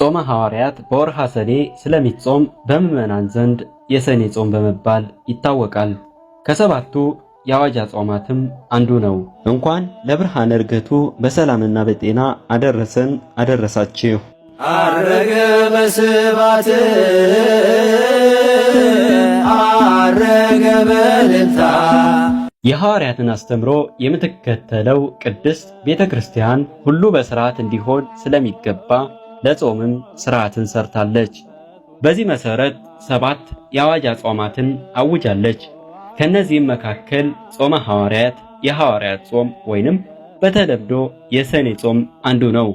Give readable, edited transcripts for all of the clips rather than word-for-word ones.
ጾመ ሐዋርያት በወርሃ ሰኔ ስለሚጾም በምዕመናን ዘንድ የሰኔ ጾም በመባል ይታወቃል። ከሰባቱ የአዋጅ ጾማትም አንዱ ነው። እንኳን ለብርሃነ ዕርገቱ በሰላምና በጤና አደረሰን አደረሳችሁ። አረገ በስባት አረገ በልልታ። የሐዋርያትን አስተምሮ የምትከተለው ቅድስት ቤተ ክርስቲያን ሁሉ በሥርዓት እንዲሆን ስለሚገባ ለጾምም ሥርዓትን ሰርታለች። በዚህ መሠረት 7 የአዋጅ ጾማትን አውጃለች። ከነዚህም መካከል ጾመ ሐዋርያት የሐዋርያት ጾም ወይንም በተለምዶ የሰኔ ጾም አንዱ ነው።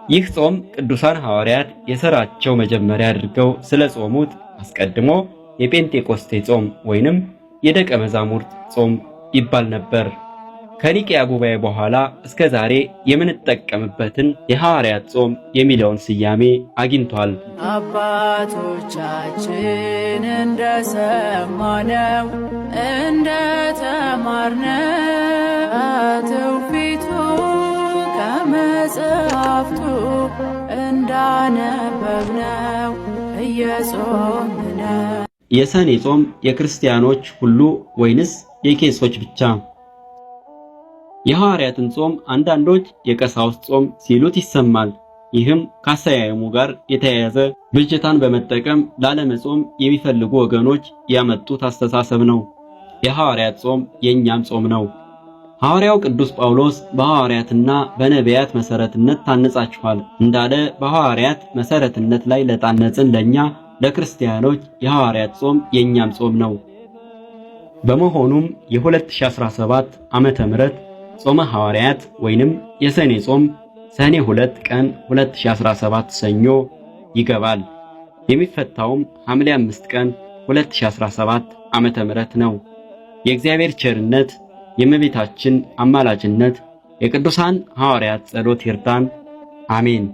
ይህ ጾም ቅዱሳን ሐዋርያት የሥራቸው መጀመሪያ አድርገው ስለጾሙት አስቀድሞ የጴንጤቆስቴ ጾም ወይንም የደቀ መዛሙርት ጾም ይባል ነበር። ከኒቅያ ጉባኤ በኋላ እስከ ዛሬ የምንጠቀምበትን የሐዋርያት ጾም የሚለውን ስያሜ አግኝቷል። አባቶቻችን እንደሰማነው እንደተማርነው ትውፊቱ ከመጽሐፍቱ እንዳነበብነው እየጾምነ። የሰኔ ጾም የክርስቲያኖች ሁሉ ወይንስ የቄሶች ብቻ? የሐዋርያትን ጾም አንዳንዶች የቀሳውስት ጾም ሲሉት ይሰማል። ይህም ከአሰያየሙ ጋር የተያያዘ ብጅታን በመጠቀም ላለመጾም የሚፈልጉ ወገኖች ያመጡት አስተሳሰብ ነው። የሐዋርያት ጾም የእኛም ጾም ነው። ሐዋርያው ቅዱስ ጳውሎስ በሐዋርያትና በነቢያት መሰረትነት ታነጻችኋል እንዳለ በሐዋርያት መሰረትነት ላይ ለታነጽን ለኛ ለክርስቲያኖች የሐዋርያት ጾም የእኛም ጾም ነው። በመሆኑም የ2017 ዓመተ ምህረት ጾመ ሐዋርያት ወይንም የሰኔ ጾም ሰኔ 2 ቀን 2017 ሰኞ ይገባል። የሚፈታውም ሐምሌ 5 ቀን 2017 ዓመተ ምህረት ነው። የእግዚአብሔር ቸርነት፣ የእመቤታችን አማላጅነት፣ የቅዱሳን ሐዋርያት ጸሎት ይርዳን። አሜን።